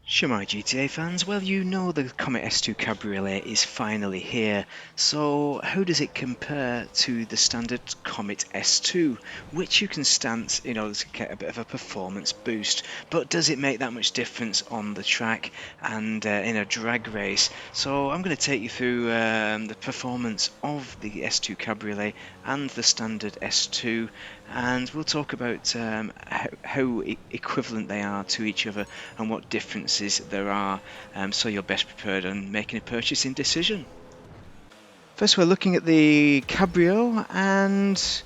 Shemai GTA fans, well you know the Comet S2 Cabriolet is finally here, so how does it compare to the standard Comet S2, which you can stance in order to get a bit of a performance boost, but does it make that much difference on the track and in a drag race? So I'm going to take you through the performance of the S2 Cabriolet and the standard S2, and we'll talk about how equivalent they are to each other and what differences there are, so you're best prepared on making a purchasing decision. First, we're looking at the Cabrio, and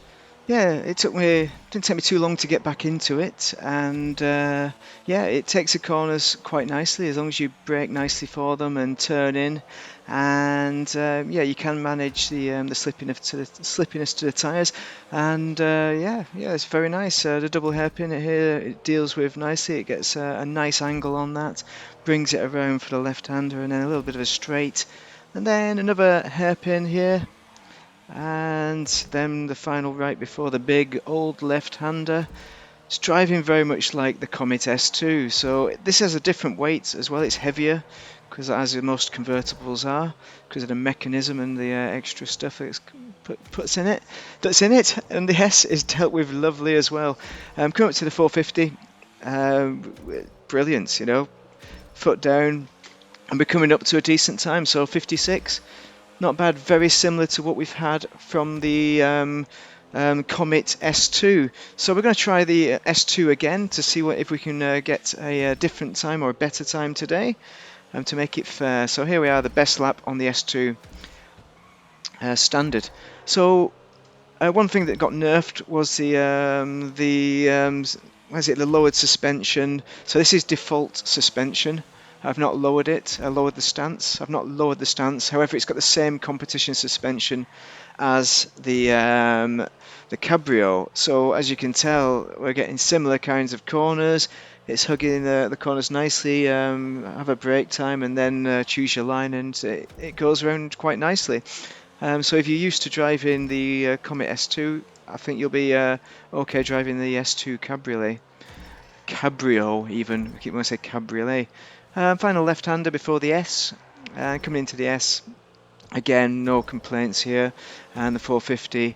yeah, didn't take me too long to get back into it, and yeah, it takes the corners quite nicely as long as you brake nicely for them and turn in, and yeah, you can manage the slippiness to the tyres, and yeah, it's very nice. The double hairpin here it deals with nicely. It gets a nice angle on that, brings it around for the left-hander, and then a little bit of a straight, and then another hairpin here, and then the final right before the big old left-hander. It's driving very much like the Comet S2, so this has a different weight as well. It's heavier, because as most convertibles are, because of the mechanism and the extra stuff that's puts in it, that's in it. And the S is dealt with lovely as well. Coming up to the 450, brilliant, you know, foot down, and we're coming up to a decent time. So 56. Not bad, very similar to what we've had from the Comet S2. So we're going to try the S2 again to see if we can get a different time or a better time today, to make it fair. So here we are, the best lap on the S2 standard. So one thing that got nerfed was the lowered suspension. So this is default suspension. I've not lowered it. I lowered the stance. I've not lowered the stance. However, it's got the same competition suspension as the Cabrio. So as you can tell, we're getting similar kinds of corners. It's hugging the corners nicely. Have a brake time and then choose your line, and it goes around quite nicely. So if you're used to driving the Comet S2, I think you'll be okay driving the S2 Cabriolet. Cabrio even, I keep wanting to say Cabriolet. Final left-hander before the S, coming into the S, again no complaints here, and the 450,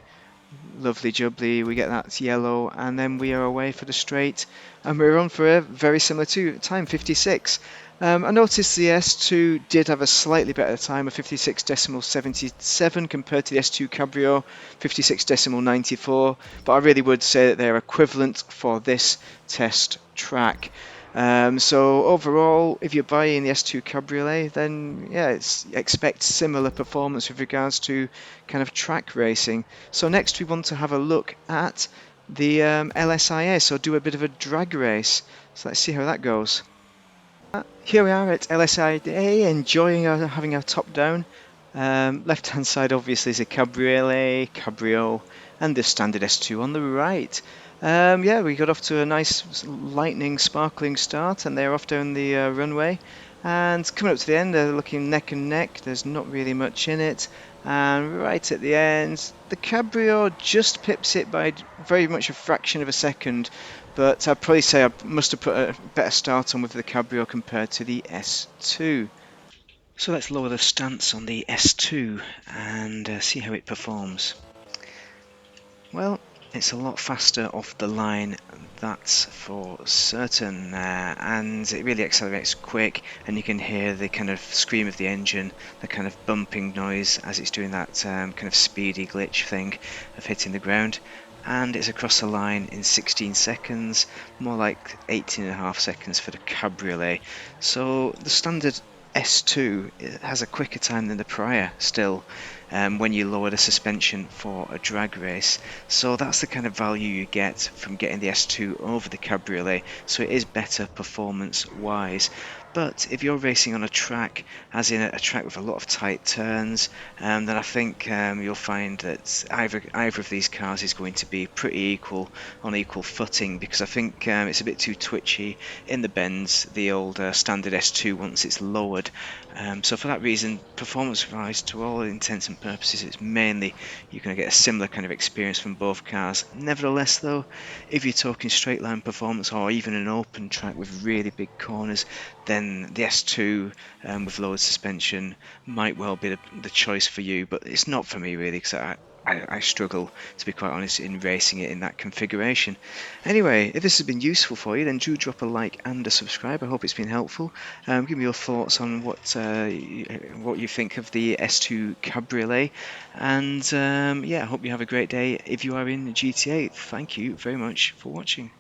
lovely jubbly, we get that yellow, and then we are away for the straight, and we're on for a very similar time, 56. I noticed the S2 did have a slightly better time of 56.77 compared to the S2 Cabrio, 56.94, but I really would say that they're equivalent for this test track. So overall, if you're buying the S2 Cabriolet, then yeah, expect similar performance with regards to kind of track racing. So next we want to have a look at the LSIA, so do a bit of a drag race. So let's see how that goes. Here we are at LSIA, enjoying having our top down. Left hand side obviously is a Cabriolet, Cabrio, and the standard S2 on the right. Yeah, we got off to a nice lightning sparkling start, and they're off down the runway, and coming up to the end they're looking neck and neck. There's not really much in it, and right at the end the Cabrio just pips it by very much a fraction of a second, but I'd probably say I must have put a better start on with the Cabrio compared to the S2. So let's lower the stance on the S2 and see how it performs. Well, it's a lot faster off the line, that's for certain, and it really accelerates quick, and you can hear the kind of scream of the engine, the kind of bumping noise as it's doing that kind of speedy glitch thing of hitting the ground. And it's across the line in 16 seconds, more like 18.5 seconds for the Cabriolet. So the standard S2 has a quicker time than the prior still, when you lower the suspension for a drag race. So that's the kind of value you get from getting the S2 over the Cabriolet, so it is better performance wise. But if you're racing on a track, as in a track with a lot of tight turns, then I think you'll find that either of these cars is going to be pretty equal, on equal footing, because I think it's a bit too twitchy in the bends, the old standard S2, once it's lowered. So for that reason, performance-wise, to all intents and purposes. It's mainly you're going to get a similar kind of experience from both cars. Nevertheless, though, if you're talking straight line performance or even an open track with really big corners, then the S2 with lowered suspension might well be the choice for you. But it's not for me really, because I struggle, to be quite honest, in racing it in that configuration. Anyway, if this has been useful for you, then do drop a like and a subscribe. I hope it's been helpful. Give me your thoughts on what you think of the S2 Cabriolet, and yeah, I hope you have a great day if you are in GTA. Thank you very much for watching.